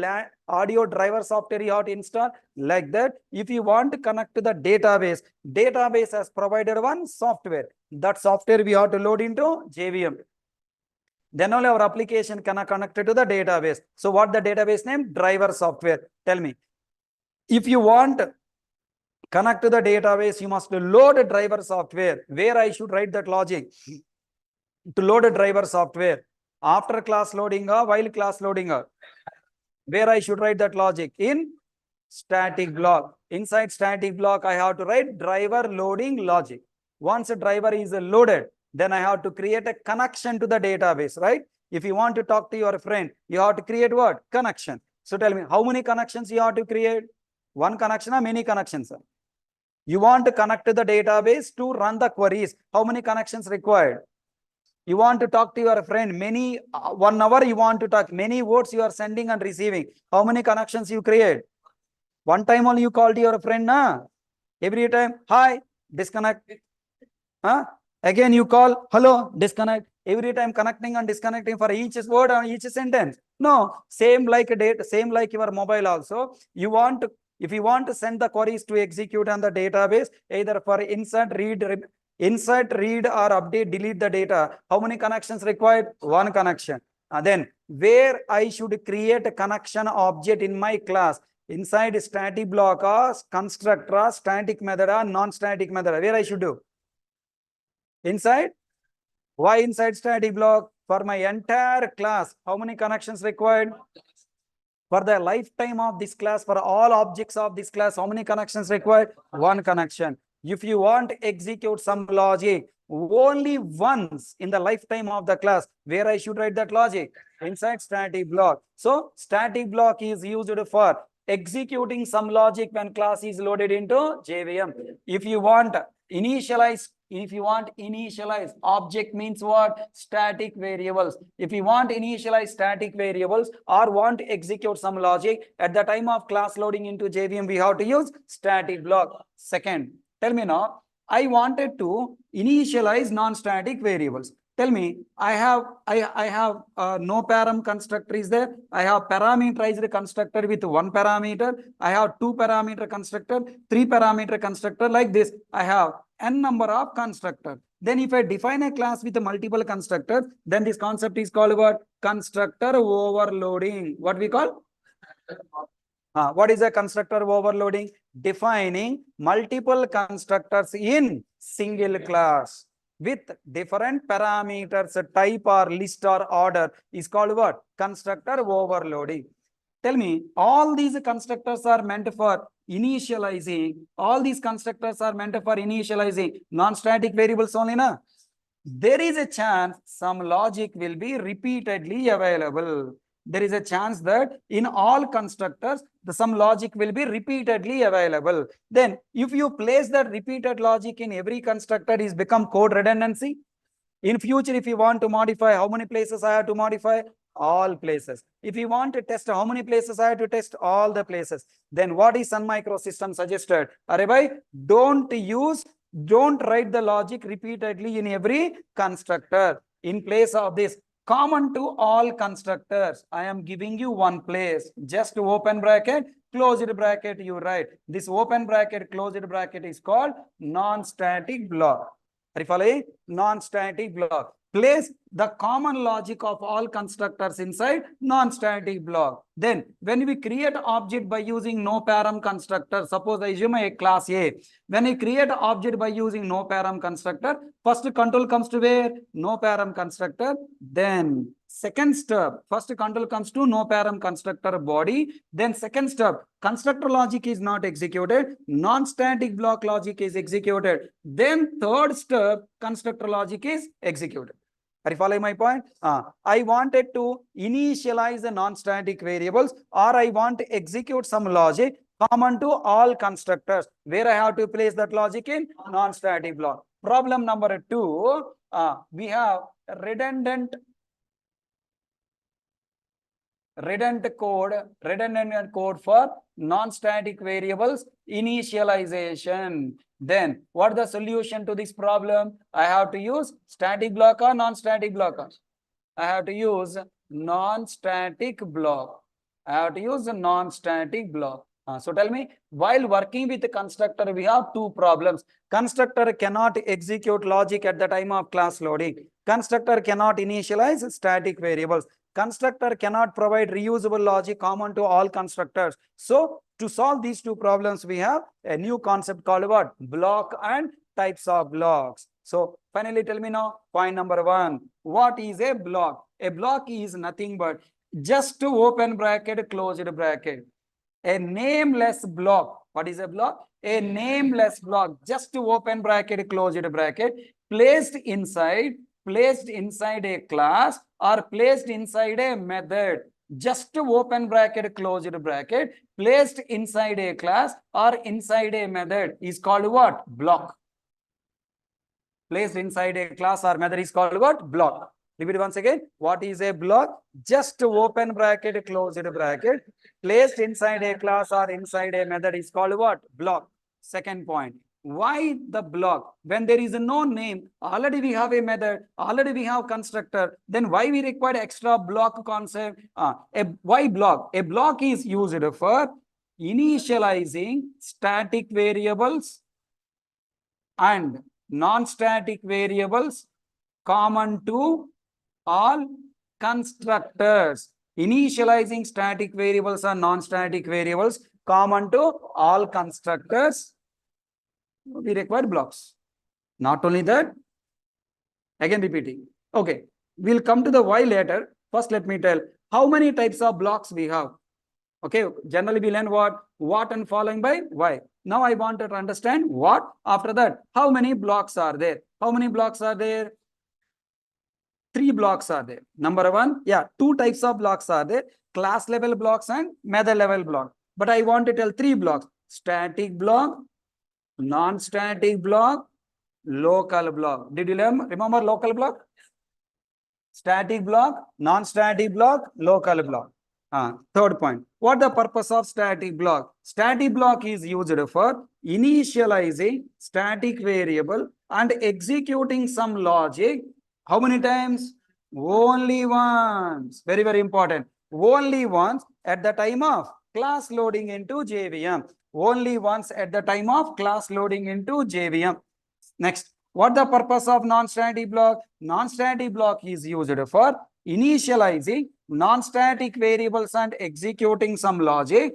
driver software you have to install. Like that. If you want to connect to the database has provided one software. That software we have to load into JVM. Then only our application can connect to the database. So what the database name? Driver software. Tell me. If you want connect to the database, you must load a driver software. Where I should write that logic? To load a driver software. After class loading or while class loading or where I should write that logic? In static block. Inside static block, I have to write driver loading logic. Once a driver is loaded, then I have to create a connection to the database, right? If you want to talk to your friend, you have to create what? Connection. So tell me, how many connections you have to create? One connection or many connections? You want to connect to the database to run the queries. How many connections required? You want to talk to your friend, many 1 hour you want to talk, many words you are sending and receiving. How many connections you create? One time only you call to your friend, na? Every time, hi, disconnect. Huh? Again you call, hello, disconnect. Every time connecting and disconnecting for each word or each sentence. No, same like a date, same like your mobile also. You want to, if you want to send the queries to execute on the database, either for insert, read, or update, delete the data. How many connections required? One connection. And then where I should create a connection object in my class? Inside static block or constructor, static method or non-static method. Where I should do? Inside? Why inside static block? For my entire class, how many connections required? For the lifetime of this class, for all objects of this class, how many connections required? One connection. If you want to execute some logic only once in the lifetime of the class, where I should write that logic? Inside static block. So static block is used for executing some logic when class is loaded into JVM. If you want initialize object means what? Static variables. If you want initialize static variables or want to execute some logic at the time of class loading into JVM, we have to use static block. Second, tell me now, I wanted to initialize non-static variables. Tell me, I have no param constructor is there. I have parameterized constructor with one parameter. I have two parameter constructor, three parameter constructor. Like this, I have n number of constructor. Then if I define a class with a multiple constructor, then this concept is called what? Constructor overloading. What we call? What is a constructor overloading? Defining multiple constructors in single class with different parameters, type or list or order is called what? Constructor overloading. Tell me, all these constructors are meant for initializing. All these constructors are meant for initializing non-static variables only, na? There is a chance some logic will be repeatedly available. There is a chance that in all constructors, some logic will be repeatedly available. Then if you place that repeated logic in every constructor, is become code redundancy. In future, if you want to modify, how many places I have to modify? All places. If you want to test, how many places I have to test? All the places. Then what is Sun Microsystem suggested? Arey bhai, don't write the logic repeatedly in every constructor. In place of this, common to all constructors, I am giving you one place. Just open bracket, closed bracket, you write. This open bracket, closed bracket is called non-static block. Are you following? Non-static block. Place the common logic of all constructors inside non-static block. Then when we create object by using no param constructor, suppose I assume a class A. When I create object by using no param constructor, first control comes to where? No param constructor. Then second step, first control comes to no param constructor body. Then second step, constructor logic is not executed. Non-static block logic is executed. Then third step, constructor logic is executed. Are you following my point? I wanted to initialize the non-static variables, or I want to execute some logic common to all constructors, where I have to place that logic in non-static block. Problem number 2, we have redundant code for non-static variables initialization. Then what the solution to this problem? I have to use static block or non-static block? I have to use non-static block. I have to use a non-static block. So tell me, while working with the constructor, we have two problems. Constructor cannot execute logic at the time of class loading. Constructor cannot initialize static variables. Constructor cannot provide reusable logic common to all constructors. So to solve these two problems, we have a new concept called what? Block and types of blocks. So finally, tell me now, point number one. What is a block? A block is nothing but just to open bracket, closed bracket. A nameless block. What is a block? A nameless block. Just to open bracket, closed bracket, placed inside a class or placed inside a method. Just to open bracket, closed bracket, placed inside a class or inside a method is called what? Block. Placed inside a class or method is called what? Block. Repeat once again. What is a block? Just to open bracket, closed bracket, placed inside a class or inside a method is called what? Block. Second point. Why the block? When there is no name, already we have a method, already we have constructor, then why we require extra block concept? Why block? A block is used for initializing static variables and non-static variables common to all constructors. Initializing static variables and non-static variables common to all constructors, we require blocks. Not only that, again repeating. Okay, we'll come to the why later. First, let me tell how many types of blocks we have. Okay, generally we learn what and following by why. Now I want to understand what. After that, how many blocks are there? How many blocks are there? 3 blocks are there. Number one, yeah, 2 types of blocks are there. Class level blocks and method level block. But I want to tell 3 blocks. Static block, non-static block, local block. Did you remember local block? Static block, non-static block, local block. Third point. What the purpose of static block? Static block is used for initializing static variable and executing some logic. How many times? Only once. Very, very important. Only once at the time of class loading into JVM. Only once at the time of class loading into JVM. Next, what the purpose of non-static block? Non-static block is used for initializing non-static variables and executing some logic.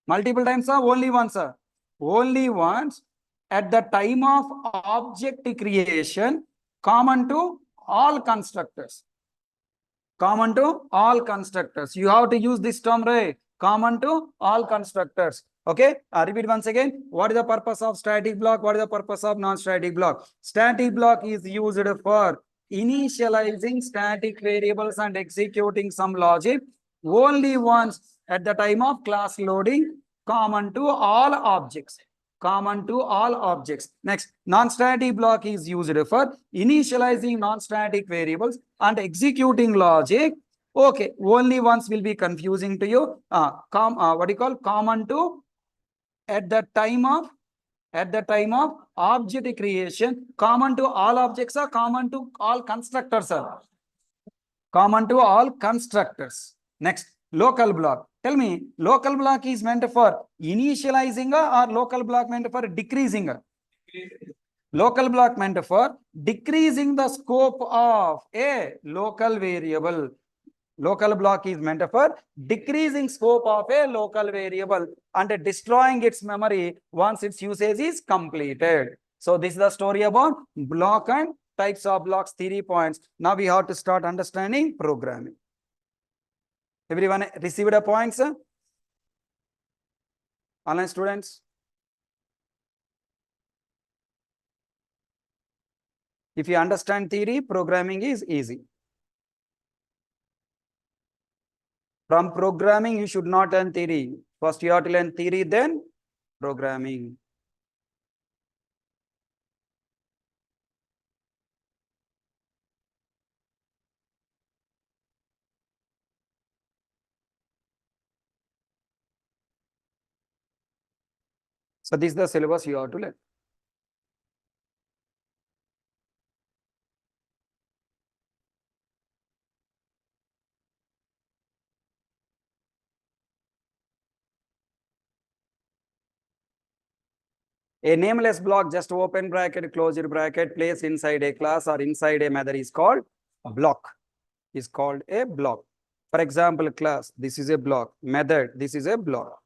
Multiple times, sir? Only once, sir? Only once at the time of object creation common to all constructors. Common to all constructors. You have to use this term, right? Common to all constructors. Okay, repeat once again. What is the purpose of static block? What is the purpose of non-static block? Static block is used for initializing static variables and executing some logic only once at the time of class loading, common to all objects. Common to all objects. Next, non-static block is used for initializing non-static variables and executing logic. Okay, only once will be confusing to you. What do you call? Common to at the time of object creation. Common to all objects or common to all constructors are? Common to all constructors. Next, local block. Tell me, local block is meant for initializing or local block meant for decreasing? Local block meant for decreasing the scope of a local variable. Local block is meant for decreasing scope of a local variable and destroying its memory once its usage is completed. So this is the story about block and types of blocks, 3 points. Now we have to start understanding programming. Everyone received a point, sir? Online students? If you understand theory, programming is easy. From programming, you should not learn theory. First, you have to learn theory, then programming. So this is the syllabus you have to learn. A nameless block, just open bracket, close your bracket, place inside a class or inside a method is called a block. Is called a block. For example, class, this is a block. Method, this is a block.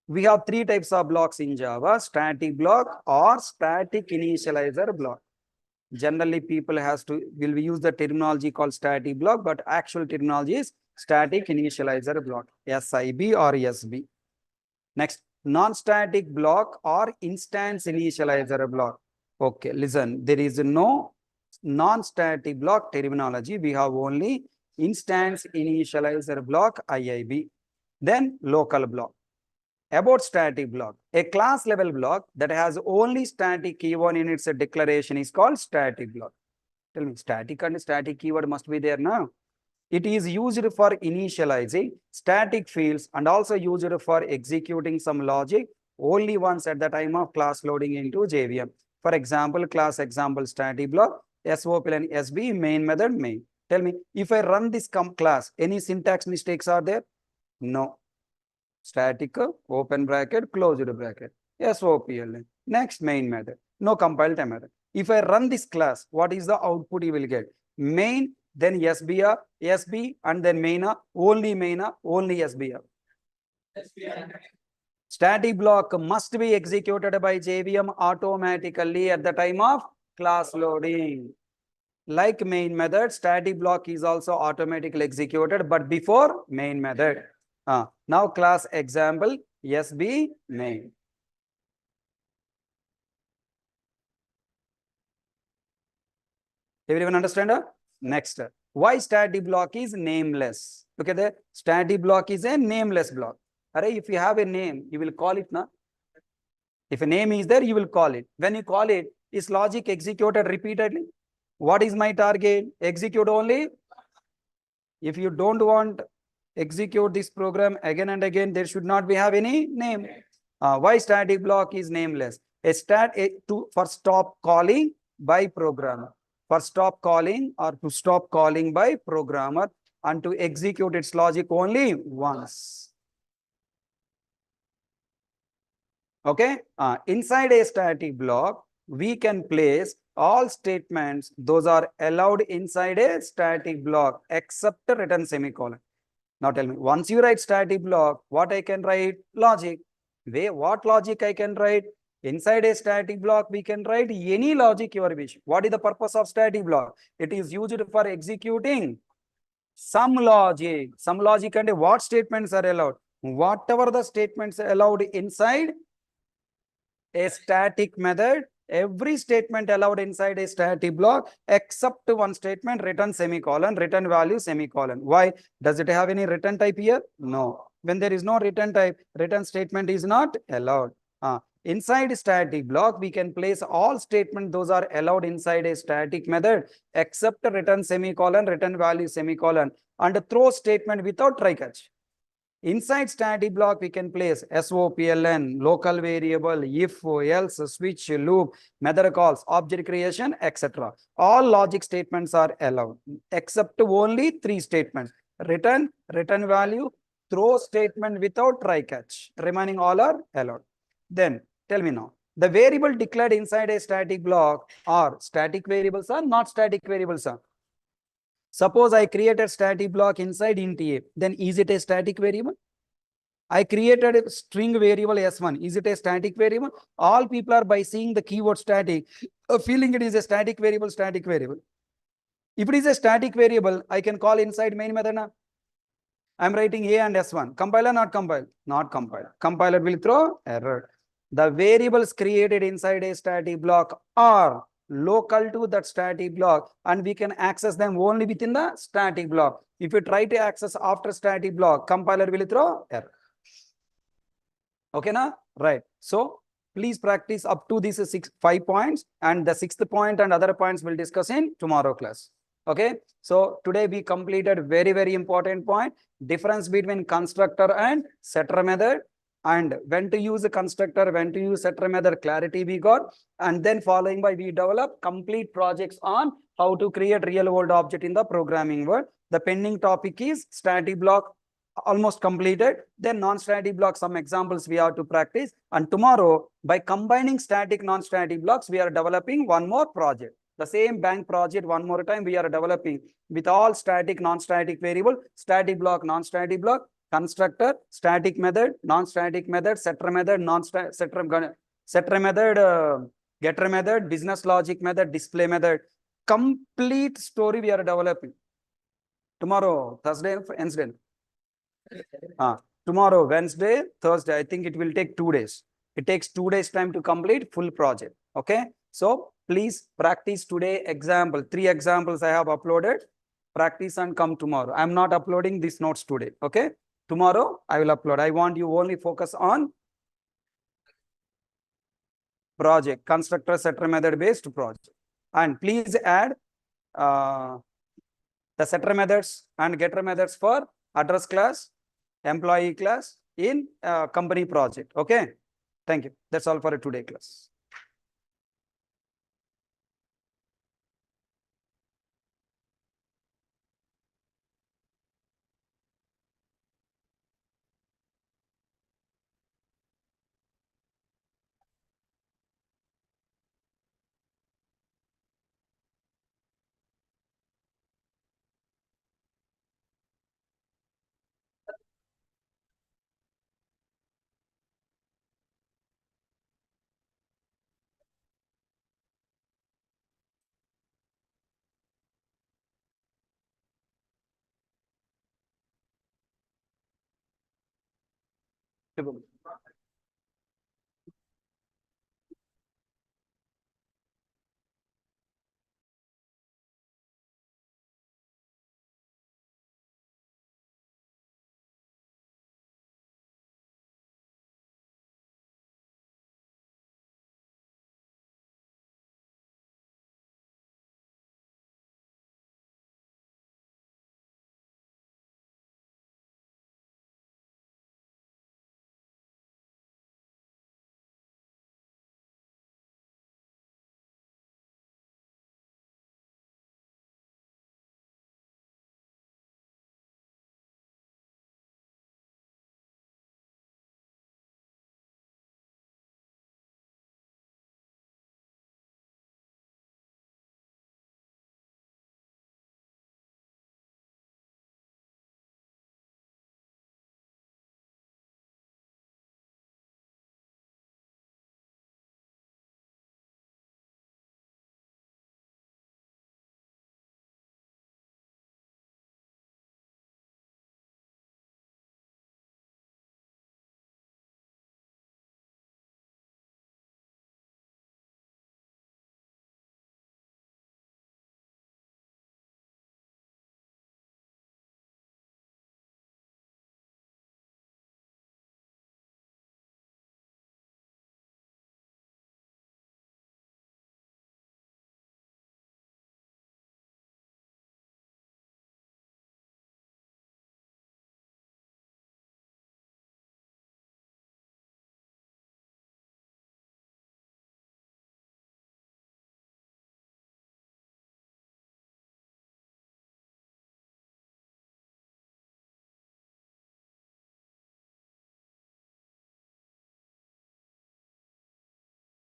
We have three types of blocks in Java: static block or static initializer block. Generally, people will use the terminology called static block, but actual terminology is static initializer block, SIB or SB. Next, non-static block or instance initializer block. Okay, listen, there is no non-static block terminology. We have only instance initializer block, IIB. Then local block. About static block, a class level block that has only static keyword in its declaration is called static block. Tell me, static and static keyword must be there now. It is used for initializing static fields and also used for executing some logic only once at the time of class loading into JVM. For example, class example static block, SOPL and SB, main method, main. Tell me, if I run this class, any syntax mistakes are there? No. Static, open bracket, closed bracket, SOPL. Next, main method. No compile time error. If I run this class, what is the output you will get? Main, then SBR, SB, and then maina, only SBR. Static block must be executed by JVM automatically at the time of class loading. Like main method, static block is also automatically executed, but before main method. Now class example, SB main. Everyone understand? Next, why static block is nameless? Look at the static block is a nameless block. If you have a name, you will call it na. If a name is there, you will call it. When you call it, is logic executed repeatedly? What is my target? Execute only. If you don't want execute this program again and again, there should not be have any name. Why static block is nameless? For stop calling by programmer. For stop calling or to stop calling by programmer and to execute its logic only once. Okay. Inside a static block, we can place all statements. Those are allowed inside a static block except return semicolon. Now tell me, once you write static block, what I can write? Logic. What logic I can write? Inside a static block, we can write any logic your wish. What is the purpose of static block? It is used for executing some logic. Some logic and what statements are allowed? Whatever the statements allowed inside a static method, every statement allowed inside a static block except one statement, return semicolon, return value semicolon. Why? Does it have any return type here? No. When there is no return type, return statement is not allowed. Inside static block, we can place all statements those are allowed inside a static method except return semicolon, return value semicolon, and throw statement without try catch. Inside static block, we can place SOPLN, local variable, if, else, switch, loop, method calls, object creation, etc. All logic statements are allowed except only three statements: return, return value, throw statement without try catch. Remaining all are allowed. Then tell me now, the variable declared inside a static block are static variables or not static variables are? Suppose I created static block inside int a, then is it a static variable? I created a string variable s1. Is it a static variable? All people are, by seeing the keyword static, feeling it is a static variable, static variable. If it is a static variable, I can call inside main method now. I'm writing a and s1. Compile or not compile? Not compile. Compiler will throw error. The variables created inside a static block are local to that static block and we can access them only within the static block. If you try to access after static block, compiler will throw error. Okay, now? Right. So please practice up to these 5 points, and the 6th point and other points we'll discuss in tomorrow class. Okay. So today we completed very important point: difference between constructor and setter method, and when to use a constructor, when to use etc method, clarity we got. And then following by we develop complete projects on how to create real world object in the programming world. The pending topic is static block, almost completed. Then non-static block, some examples we have to practice. And tomorrow, by combining static, non-static blocks, we are developing one more project. The same bank project, one more time, we are developing with all static, non-static variable, static block, non-static block, constructor, static method, non-static method, setter method, non-static setter method, getter method, business logic method, display method. Complete story we are developing. Tomorrow, Thursday, Wednesday. Tomorrow, Wednesday, Thursday. I think it will take 2 days. It takes 2 days time to complete full project. Okay. So please practice today example. 3 examples I have uploaded. Practice and come tomorrow. I'm not uploading these notes today. Okay. Tomorrow I will upload. I want you only focus on project, constructor, setter method based project. And please add uh, the setter methods and getter methods for address class, employee class in company project. Okay. Thank you. That's all for today class.